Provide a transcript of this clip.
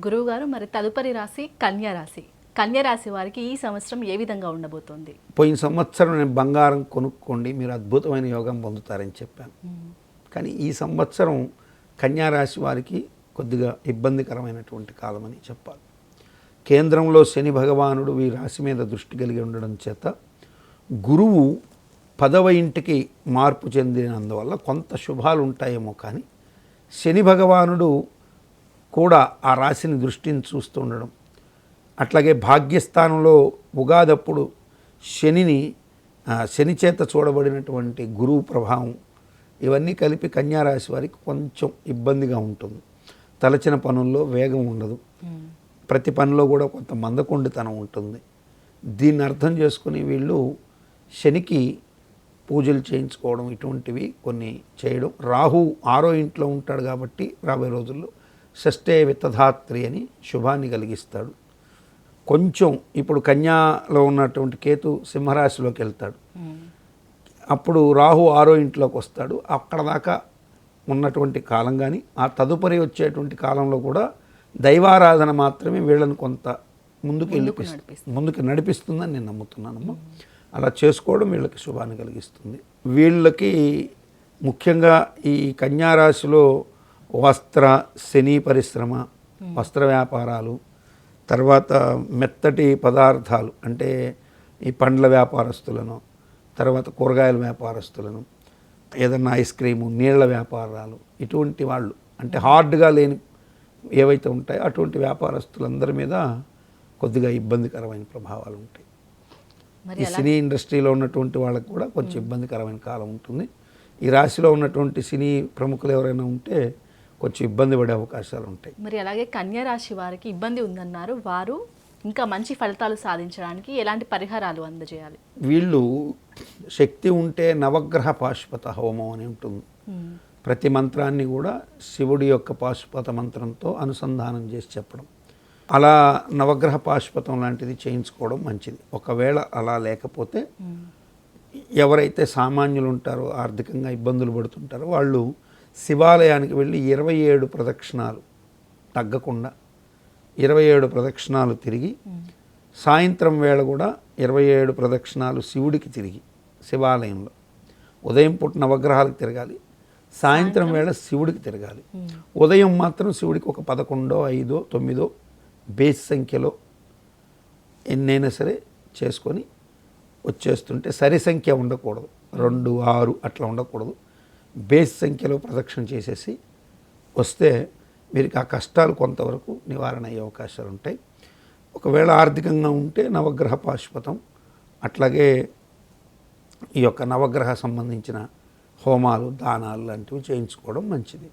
గురువు గారు, మరి తదుపరి రాశి కన్యా రాశి. కన్యా రాశి వారికి ఈ సంవత్సరం ఏ విధంగా ఉండబోతోంది? పోయిన సంవత్సరం నేను బంగారం కొనుక్కోండి మీరు అద్భుతమైన యోగం పొందుతారని చెప్పాను. కానీ ఈ సంవత్సరం కన్యా రాశి వారికి కొద్దిగా ఇబ్బందికరమైనటువంటి కాలమని చెప్పాలి. కేంద్రంలో శని భగవానుడు ఈ రాశి మీద దృష్టి కలిగి ఉండడం చేత గురువు 10వ ఇంటికి మార్పు చెందినందువల్ల కొంత శుభాలు ఉంటాయేమో, కానీ శని భగవానుడు కూడా ఆ రాశిని దృష్టిని చూస్తూ ఉండడం, అట్లాగే భాగ్యస్థానంలో ఉగాదప్పుడు శని చేత చూడబడినటువంటి గురువు ప్రభావం, ఇవన్నీ కలిపి కన్యా రాశి వారికి కొంచెం ఇబ్బందిగా ఉంటుంది. తలచిన పనుల్లో వేగం ఉండదు, ప్రతి పనిలో కూడా కొంత మందకొండితనం ఉంటుంది. దీన్ని అర్థం చేసుకుని వీళ్ళు శనికి పూజలు చేయించుకోవడం ఇటువంటివి కొన్ని చేయడం. రాహు 6వ ఇంట్లో ఉంటాడు కాబట్టి రాబోయే రోజుల్లో షష్ఠే విత్తధాత్రి అని శుభాన్ని కలిగిస్తాడు. కొంచెం ఇప్పుడు కన్యాలో ఉన్నటువంటి కేతు సింహరాశిలోకి వెళ్తాడు, అప్పుడు రాహు 6వ ఇంట్లోకి వస్తాడు. అక్కడ దాకా ఉన్నటువంటి కాలం కానీ ఆ తదుపరి వచ్చేటువంటి కాలంలో కూడా దైవారాధన మాత్రమే వీళ్ళని కొంత ముందుకు నడిపిస్తుందని నేను నమ్ముతున్నానమ్మా. అలా చేసుకోవడం వీళ్ళకి శుభాన్ని కలిగిస్తుంది. వీళ్ళకి ముఖ్యంగా ఈ కన్యా రాశిలో వస్త్ర శని పరిశ్రమ, వస్త్ర వ్యాపారాలు, తర్వాత మెత్తటి పదార్థాలు అంటే ఈ పండ్ల వ్యాపారస్తులను, తర్వాత కూరగాయల వ్యాపారస్తులను, ఏదన్నా ఐస్ క్రీము, నీళ్ల వ్యాపారాలు, ఇటువంటి వాళ్ళు అంటే హార్డ్గా లేని ఏవైతే ఉంటాయో అటువంటి వ్యాపారస్తులందరి మీద కొద్దిగా ఇబ్బందికరమైన ప్రభావాలు ఉంటాయి. ఈ సినీ ఇండస్ట్రీలో ఉన్నటువంటి వాళ్ళకి కూడా కొంచెం ఇబ్బందికరమైన కాలం ఉంటుంది. ఈ రాశిలో ఉన్నటువంటి సినీ ప్రముఖులు ఎవరైనా ఉంటే కొంచెం ఇబ్బంది పడే అవకాశాలు ఉంటాయి. మరి అలాగే కన్యా రాశి వారికి ఇబ్బంది ఉందన్నారు, వారు ఇంకా మంచి ఫలితాలు సాధించడానికి ఎలాంటి పరిహారాలు అందజేయాలి? వీళ్ళు శక్తి ఉంటే నవగ్రహ పాశుపత హోమం అని ఉంటుంది. ప్రతి మంత్రాన్ని కూడా శివుడి యొక్క పాశుపత మంత్రంతో అనుసంధానం చేసి చెప్పడం, అలా నవగ్రహ పాశుపతం లాంటిది చేయించుకోవడం మంచిది. ఒకవేళ అలా లేకపోతే ఎవరైతే సామాన్యులు ఉంటారో, ఆర్థికంగా ఇబ్బందులు పడుతుంటారో వాళ్ళు శివాలయానికి వెళ్ళి 27 ప్రదక్షిణాలు తగ్గకుండా 27 ప్రదక్షిణాలు తిరిగి, సాయంత్రం వేళ కూడా 27 ప్రదక్షిణాలు శివుడికి తిరిగి శివాలయంలో ఉదయం పూట నవగ్రహాలకు తిరగాలి, సాయంత్రం వేళ శివుడికి తిరగాలి. ఉదయం మాత్రం శివుడికి ఒక 11, 5, 9 బేస్ సంఖ్యలో ఎన్నైనా సరే చేసుకొని వచ్చేస్తుంటే, సరి సంఖ్య ఉండకూడదు, 2, 6 అట్లా ఉండకూడదు. బేస్ సంఖ్యలో ప్రదక్షిణ చేసేసి వస్తే వీరికి ఆ కష్టాలు కొంతవరకు నివారణ అయ్యే అవకాశాలు ఉంటాయి. ఒకవేళ ఆర్థికంగా ఉంటే నవగ్రహ పాశుపతం, అట్లాగే ఈ యొక్క నవగ్రహ సంబంధించిన హోమాలు, దానాలు లాంటివి చేయించుకోవడం మంచిది.